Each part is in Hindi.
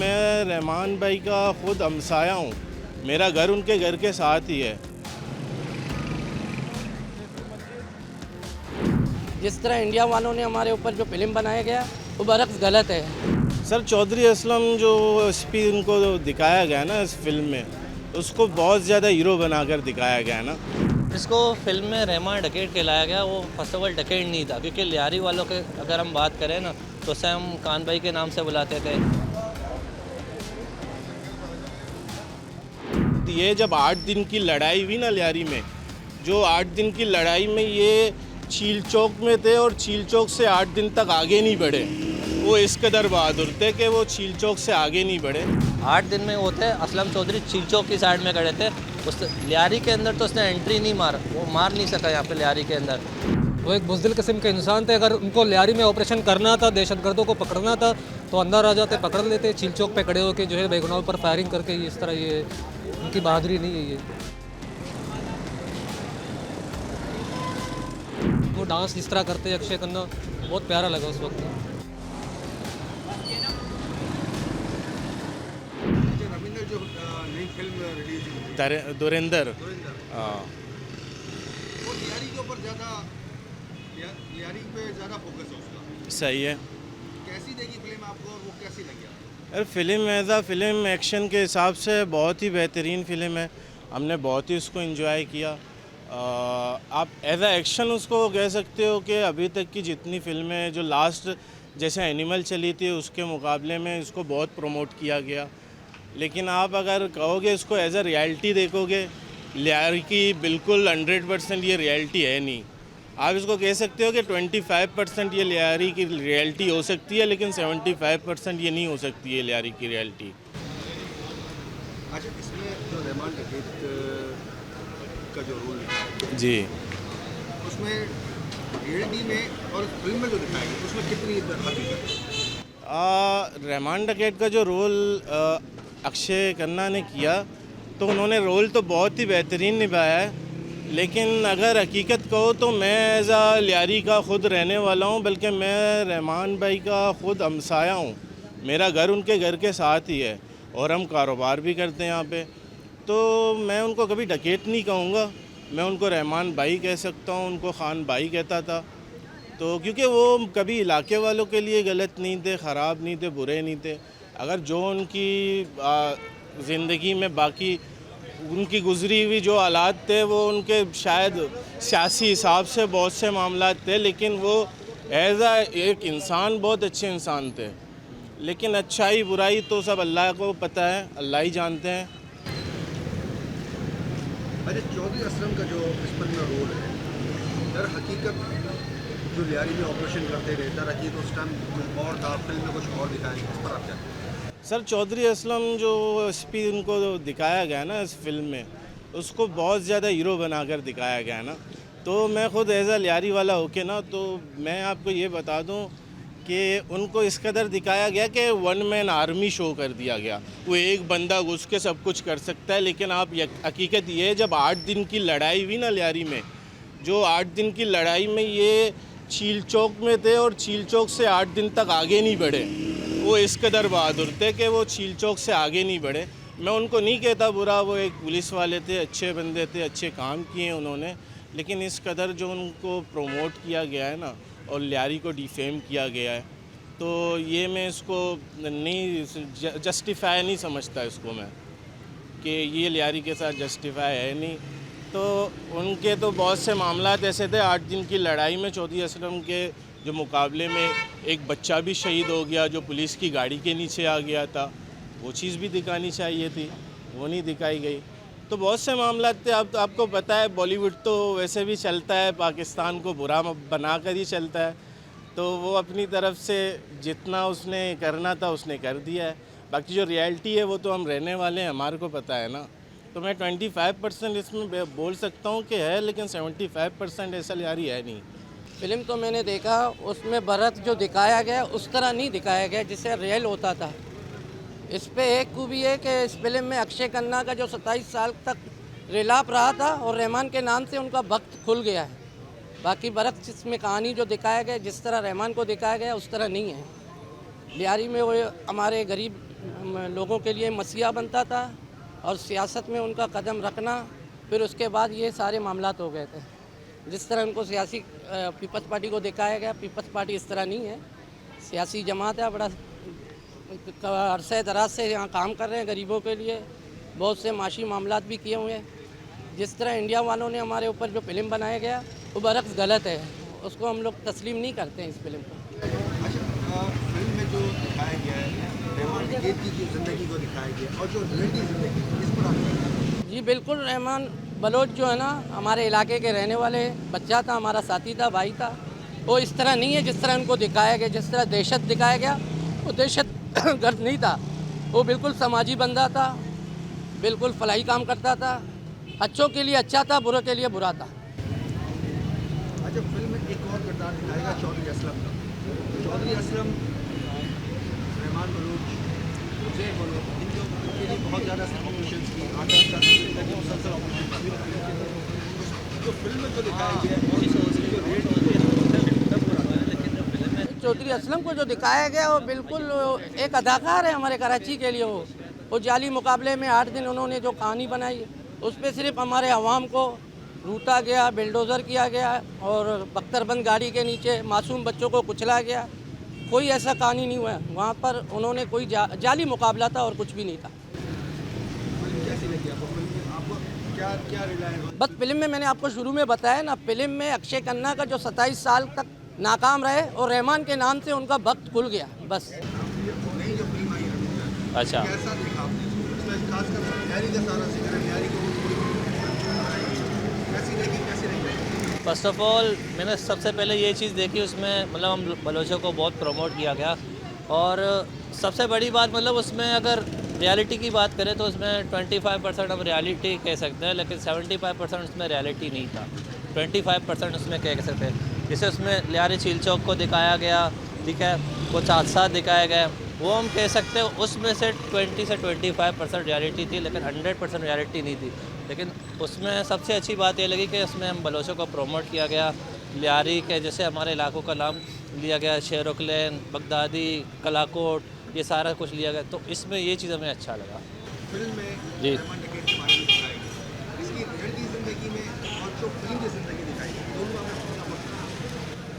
मैं रहमान भाई का ख़ुद हमसाया हूँ, मेरा घर उनके घर के साथ ही है। जिस तरह इंडिया वालों ने हमारे ऊपर जो फिल्म बनाया गया वो बरक्स गलत है। सर चौधरी असलम जो एसपी उनको दिखाया गया ना इस फिल्म में, उसको बहुत ज़्यादा हीरो बनाकर दिखाया गया ना। इसको फिल्म में रहमान डकैत कहलाया गया, वो फर्स्ट ऑफ ऑल डकैत नहीं था, क्योंकि लियारी वालों के अगर हम बात करें ना तो उसे हम कान भाई के नाम से बुलाते थे। ये जब 8 दिन की लड़ाई हुई ना लियारी में, जो 8 दिन की लड़ाई में ये चील चौक में थे और चील चौक से 8 दिन तक आगे नहीं बढ़े। वो इस कदर बहादुर थे कि वो चील चौक से आगे नहीं बढ़े। 8 दिन में वो थे असलम चौधरी चील चौक की साइड में खड़े थे, उस लियारी के अंदर तो उसने एंट्री नहीं मारा, वो मार नहीं सका यहाँ पे लियारी के अंदर। वो एक बुज़दिल किस्म के इंसान थे। अगर उनको लियारी में ऑपरेशन करना था, दहशतगर्दों को पकड़ना था तो अंदर आ जाते, पकड़ लेते। चील चौक पे खड़े होकर जो है बेगुनाहों पर फायरिंग करके, इस तरह ये उनकी बहादुरी नहीं है। ये वो डांस जिस तरह करते अक्षय खन्ना, बहुत प्यारा लगा उस वक्त। जो नई फिल्म रिलीज धुरंधर, हाँ, वो लियारी के ऊपर लियारी पे ज़्यादा फोकस है उसका। सही है। कैसी लगी फिल्म आपको और वो कैसी लगी आपको? अरे फिल्म एज आ फिल्म एक्शन के हिसाब से बहुत ही बेहतरीन फ़िल्म है। हमने बहुत ही उसको एंजॉय किया। आप एज आ एक्शन उसको कह सकते हो कि अभी तक की जितनी फिल्में जो लास्ट जैसे एनिमल चली थी उसके मुकाबले में इसको बहुत प्रमोट किया गया। लेकिन आप अगर कहोगे इसको एज अ रियलिटी देखोगे, लियारी की बिल्कुल 100% ये रियलिटी है नहीं। आप इसको कह सकते हो कि 25% ये लियारी की रियलिटी हो सकती है, लेकिन 75% ये नहीं हो सकती है लियारी की रियलिटी। अच्छा, इसमें जो रहमान डकैत का जो रोल है जी, उसमें रियलिटी में और फिल्म में जो दिखाया गया उसमें कितनी हकीकत है? रहमान डकैत का जो रोल अक्षय खन्ना ने किया तो उन्होंने रोल तो बहुत ही बेहतरीन निभाया है। लेकिन अगर हकीकत कहो तो मैं एज आ लियारी का ख़ुद रहने वाला हूँ, बल्कि मैं रहमान भाई का ख़ुद हमसाया हूँ, मेरा घर उनके घर के साथ ही है और हम कारोबार भी करते हैं यहाँ पे। तो मैं उनको कभी डकैत नहीं कहूँगा, मैं उनको रहमान भाई कह सकता हूँ, उनको खान भाई कहता था। तो क्योंकि वो कभी इलाके वालों के लिए गलत नहीं थे, ख़राब नहीं थे, बुरे नहीं थे। अगर जो उनकी ज़िंदगी में बाकी उनकी गुजरी हुई जो हालात थे वो उनके शायद सियासी हिसाब से बहुत से मामलात थे, लेकिन वो एज आ एक इंसान बहुत अच्छे इंसान थे। लेकिन अच्छाई बुराई तो सब अल्लाह को पता है, अल्लाह ही जानते हैं। अरे चौधरी असलम का जो इस फिल्म में रोल है, दर हकीकत जो लियारी में ऑपरेशन करते रहे, दर हकीकत उस टाइम कुछ और था, फिल्म में कुछ और दिखाया गया, इस पर आप क्या? सर चौधरी असलम जो एसपी उनको दिखाया गया ना इस फिल्म में, उसको बहुत ज़्यादा हीरो बनाकर दिखाया गया ना। तो मैं ख़ुद एज आ लियारी वाला होके ना, तो मैं आपको ये बता दूं कि उनको इस कदर दिखाया गया कि वन मैन आर्मी शो कर दिया गया। वो एक बंदा घुस के सब कुछ कर सकता है, लेकिन आप हकीकत ये है जब 8 दिन की लड़ाई हुई ना लियारी में, जो 8 दिन की लड़ाई में ये चील चौक में थे और चील चौक से 8 दिन तक आगे नहीं बढ़े। वो इस कदर बहादुर थे कि वो चील चौक से आगे नहीं बढ़े। मैं उनको नहीं कहता बुरा, वो एक पुलिस वाले थे, अच्छे बंदे थे, अच्छे काम किए उन्होंने। लेकिन इस कदर जो उनको प्रोमोट किया गया है ना और लियारी को डिफेम किया गया है, तो ये मैं इसको नहीं जस्टिफाई नहीं समझता इसको मैं, कि ये लियारी के साथ जस्टिफाई है नहीं। तो उनके तो बहुत से मामलात ऐसे थे 8 दिन की लड़ाई में। चौधरी असलम के जो मुकाबले में एक बच्चा भी शहीद हो गया जो पुलिस की गाड़ी के नीचे आ गया था, वो चीज़ भी दिखानी चाहिए थी, वो नहीं दिखाई गई। तो बहुत से मामलात थे। आपको पता है बॉलीवुड तो वैसे भी चलता है, पाकिस्तान को बुरा बना कर ही चलता है। तो वो अपनी तरफ से जितना उसने करना था उसने कर दिया है। बाकी जो रियलिटी है वो तो हम रहने वाले हैं, हमारे को पता है ना। तो मैं 25% इसमें बोल सकता हूँ कि है, लेकिन 75% ऐसा लियारी है नहीं। फिल्म तो मैंने देखा, उसमें भरत जो दिखाया गया उस तरह नहीं दिखाया गया जिससे रियल होता था। इस पे एक खूबी है कि इस फिल्म में अक्षय खन्ना का जो 27 साल तक रिलाप रहा था और रहमान के नाम से उनका वक्त खुल गया है। बाकी भरत जिसमें कहानी जो दिखाया गया जिस तरह रहमान को दिखाया गया उस तरह नहीं है। लियारी में वो हमारे गरीब लोगों के लिए मसीहा बनता था और सियासत में उनका कदम रखना, फिर उसके बाद ये सारे मामलात हो गए थे। जिस तरह उनको सियासी पीपल्स पार्टी को दिखाया गया, पीपल्स पार्टी इस तरह नहीं है, सियासी जमात है, बड़ा अरसे दराज से यहाँ काम कर रहे हैं गरीबों के लिए, बहुत से माशी मामलात भी किए हुए हैं। जिस तरह इंडिया वालों ने हमारे ऊपर जो फिल्म बनाया गया वो बरक्स गलत है, उसको हम लोग तस्लीम नहीं करते हैं इस फिल्म को। अच्छा, फिल्म में जो दिखाया गया है रहमान डकैत की जो ज़िंदगी को दिखाया गया और जो रियलिटी ज़िंदगी, इस पर आप जी बिल्कुल, रहमान बलोच जो है ना, हमारे इलाके के रहने वाले बच्चा था, हमारा साथी था, भाई था। वो इस तरह नहीं है जिस तरह उनको दिखाया गया, जिस तरह दहशत दिखाया गया, वो दहशत गर्द नहीं था। वो बिल्कुल समाजी बंदा था, बिल्कुल फलाही काम करता था, अच्छों के लिए अच्छा था, बुरों के लिए बुरा था। अच्छा, फिल्म में एक और किरदार दिखाएगा चौधरी असलम का। चौधरी असलम, रहमान बलोच, हुसैन बलोच, इनके लिए बहुत ज़्यादा ऑपरेशन की 8-10 साल की मुसलसल ऑपरेशन जो फिल्म में जो दिखाया गया है, जो रेट चौधरी असलम को जो दिखाया गया वो बिल्कुल एक अदाकार है हमारे कराची के लिए। वो जाली मुकाबले में 8 दिन उन्होंने जो कहानी बनाई, उस पर सिर्फ हमारे अवाम को लूटा गया, बिल्डोज़र किया गया और बख्तरबंद गाड़ी के नीचे मासूम बच्चों को कुचला गया। कोई ऐसा कहानी नहीं हुआ वहाँ पर, उन्होंने कोई जाली मुकाबला था और कुछ भी नहीं था। कैसी लगी आपको? फिल्म में आपको क्या क्या रिलाय? बस फिल्म में मैंने आपको शुरू में बताया ना, फिल्म में अक्षय खन्ना का जो 27 साल तक नाकाम रहे और रहमान के नाम से उनका वक्त खुल गया, बस। नई जो फिल्म आई है, अच्छा, कैसा देखा आपने इसमें? खासकर लियारी का सारा जिक्र है, लियारी को कैसी लगी? फर्स्ट ऑफ ऑल मैंने सबसे पहले ये चीज़ देखी उसमें, मतलब हम बलोचों को बहुत प्रमोट किया गया। और सबसे बड़ी बात, मतलब उसमें अगर रियलिटी की बात करें तो उसमें 25% हम रियलिटी कह सकते हैं, लेकिन 75% उसमें रियलिटी नहीं था। 25% उसमें कह सकते हैं। जैसे उसमें लियारी झील चौक को दिखाया गया, ठीक है, कुछ हादसा दिखाया गया, वो हम कह सकते हैं उसमें से 20 से 25% रियलिटी थी, लेकिन 100% रियलिटी नहीं थी। लेकिन उसमें सबसे अच्छी बात ये लगी कि उसमें हम बलोचों को प्रमोट किया गया। लियारी के जैसे हमारे इलाकों का नाम लिया गया, शेरोकलैन, बगदादी, कलाकोट, ये सारा कुछ लिया गया, तो इसमें ये चीज़ हमें अच्छा लगा। फिल्म में जी। रहमान डकैत के बारे में दिखाया गया, इसकी रियलिटी ज़िंदगी में और जो फिल्म की ज़िंदगी दिखाई गई, दोनों में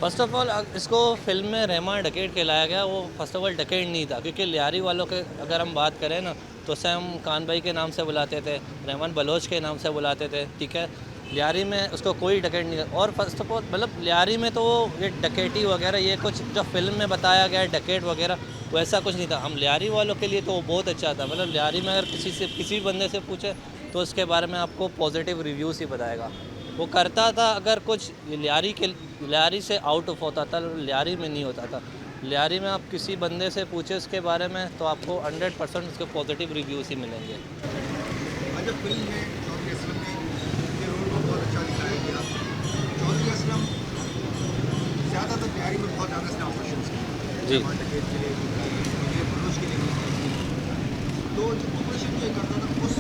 फर्स्ट ऑफ ऑल इसको फिल्म में रहमान डकैत कहलाया गया, वो फर्स्ट ऑफ ऑल डकैत नहीं था, क्योंकि लियारी वालों के अगर हम बात करें ना तो उसे हम खान भाई के नाम से बुलाते थे, रहमान बलोच के नाम से बुलाते थे, ठीक है। लियारी में उसको कोई डकैत नहीं था। और फर्स्ट ऑफ ऑल मतलब लियारी में तो ये डकैती वगैरह ये कुछ जो फिल्म में बताया गया है डकैत वगैरह वैसा कुछ नहीं था। हम लियारी वालों के लिए तो वो बहुत अच्छा था। मतलब लियारी में अगर किसी भी बंदे से पूछे तो उसके बारे में आपको पॉजिटिव रिव्यूज़ ही बताएगा। वो करता था अगर कुछ लियारी से आउट ऑफ होता था, लियारी में नहीं होता था। लियारी में आप किसी बंदे से पूछे उसके बारे में तो आपको 100% उसके पॉजिटिव रिव्यूज़ ही मिलेंगे। अच्छा, फिल्म में चौधरी असलम के रोल को बहुत अच्छा दिखाया गया। चौधरी असलम ज़्यादातर लियारी में बहुत ज़्यादा इसने ऑपरेशन किए जी। रहमान डकैत के लिए, बलोच के लिए भी। तो जो ऑपरेशन जो करता था उस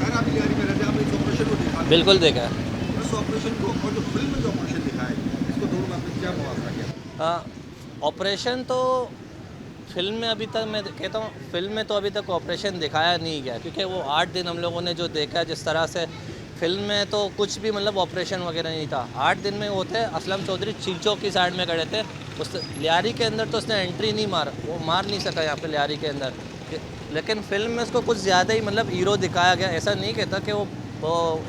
खैर आप लियारी में रहते, आपने इस ऑपरेशन को देखा? बिल्कुल देखा है। उस ऑपरेशन को और जो फिल्म में जो ऑपरेशन दिखाया गया, इसको दोनों में आपने क्या मुआवजा किया? ऑपरेशन तो फिल्म में अभी तक मैं कहता हूँ फिल्म में तो अभी तक ऑपरेशन दिखाया नहीं गया, क्योंकि वो 8 दिन हम लोगों ने जो देखा जिस तरह से फिल्म में तो कुछ भी मतलब ऑपरेशन वगैरह नहीं था। 8 दिन में वो थे असलम चौधरी झील चौक की साइड में खड़े थे, उस लियारी के अंदर तो उसने एंट्री नहीं मारा, वो मार नहीं सका यहाँ पे लियारी के अंदर। लेकिन फिल्म में उसको कुछ ज़्यादा ही मतलब हीरो दिखाया गया। ऐसा नहीं कहता कि वो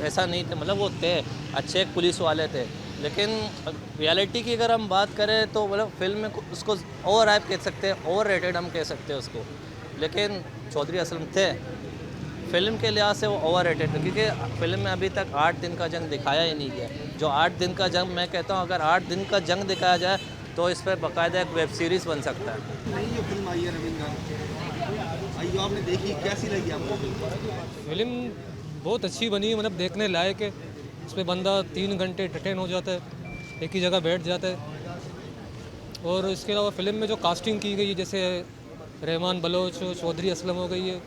ऐसा नहीं थे, मतलब वो थे अच्छे एक पुलिस वाले थे। लेकिन रियलिटी की अगर हम बात करें तो मतलब फिल्म में उसको ओवर हाइप कह सकते हैं, ओवर रेटेड हम कह सकते हैं उसको। लेकिन चौधरी असलम थे फिल्म के लिहाज से वो ओवर रेटेड थे, क्योंकि फिल्म में अभी तक 8 दिन का जंग दिखाया ही नहीं गया। जो 8 दिन का जंग, मैं कहता हूँ अगर 8 दिन का जंग दिखाया जाए तो इस पर बाकायदा एक वेब सीरीज़ बन सकता है। नई जो फिल्म आई है रविंद्र आई, आपने देखी, कैसी लगी आपको? फिल्म बहुत अच्छी बनी, मतलब देखने लायक है। उसमें बंदा 3 घंटे एंटरटेन हो जाता है, एक ही जगह बैठ जाता है। और इसके अलावा फिल्म में जो कास्टिंग की गई है, जैसे रहमान बलोच, चौधरी असलम हो गई है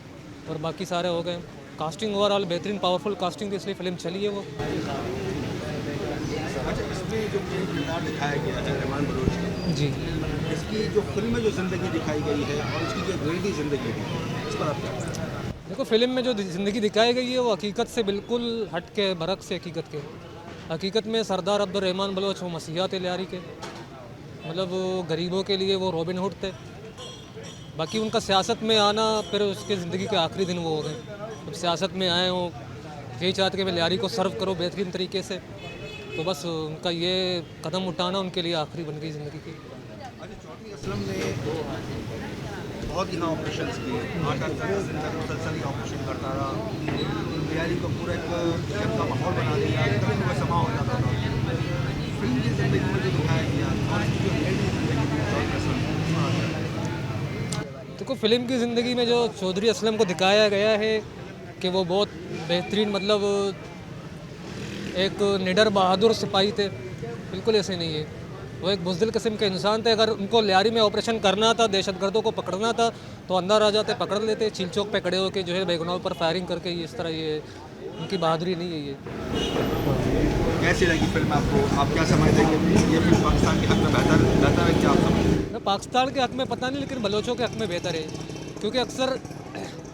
और बाकी सारे हो गए, कास्टिंग ओवरऑल बेहतरीन पावरफुल कास्टिंग थी, इसलिए फिल्म चली है वो। अच्छा, इसमें जो मेन किरदार दिखाया गया है रहमान बलोच का, जी। इसकी की जो फिल्म में जो ज़िंदगी दिखाई गई है और उसकी जो रियलिटी ज़िंदगी है, इस पर आप क्या कहते हैं? देखो, फिल्म में जो ज़िंदगी दिखाई गई है वो हकीकत से बिल्कुल हट के, बरक से हकीकत के। हकीकत में सरदार अब्दुर्रहमान बलोच वो मसीहा थे लियारी के, मतलब वो गरीबों के लिए वो रॉबिन हुड थे। बाकी उनका सियासत में आना फिर उसके ज़िंदगी के आखिरी दिन वो हो गए। जब सियासत में आए हो यही चाहते कि मैं लियारी को सर्व करो बेहतरीन तरीके से, तो बस उनका ये कदम उठाना उनके लिए आखिरी बन गई ज़िंदगी की। अच्छा, चौधरी असलम ने बहुत यहाँ ऑपरेशन किए, 8-8 तक मुसलसल ऑपरेशन करता रहा, लियारी को पूरा एक जंग का माहौल बना दिया, कभी भी समा हो जाता था। फिल्म की ज़िंदगी में जो दिखाया गया और इसकी जो रियलिटी ज़िंदगी थी चौधरी असलम, देखो, फिल्म की ज़िंदगी में जो चौधरी असलम को दिखाया गया है कि वो बहुत बेहतरीन, मतलब एक निडर बहादुर सिपाही थे, बिल्कुल ऐसे नहीं है। वो एक बुज़दिल किस्म के इंसान थे। अगर उनको लियारी में ऑपरेशन करना था, दहशतगर्दों को पकड़ना था, तो अंदर आ जाते, पकड़ लेते, चील चौक पे खड़े होकर जो है बेगुनाहों पर फायरिंग करके। ये इस तरह, ये उनकी बहादुरी नहीं है। ये कैसी लगी फिल्म आपको? आप क्या समझते हैं कि ये फिल्म पाकिस्तान के हक़ में बेहतर है? क्या आप समझते हैं? मैं पाकिस्तान के हक़ में पता नहीं, लेकिन बलोचों के हक़ में बेहतर है, क्योंकि अक्सर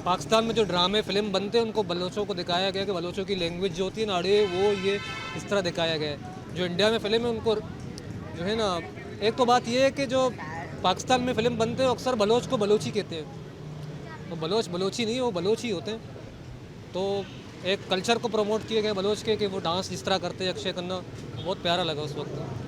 पाकिस्तान में जो ड्रामे फिल्म बनते हैं उनको बलोचों को दिखाया गया कि बलोचों की लैंग्वेज जो होती है ना, अड़े वो ये इस तरह दिखाया गया है। जो इंडिया में फिल्म है उनको जो है ना, एक तो बात ये है कि जो पाकिस्तान में फिल्म बनते हैं अक्सर बलोच को बलोची कहते हैं, तो बलोच बलोची नहीं, वो बलोच ही होते हैं। तो एक कल्चर को प्रमोट किए गए बलोच के कि वो डांस जिस तरह करते हैं, अक्षय खन्ना, बहुत प्यारा लगा उस वक्त।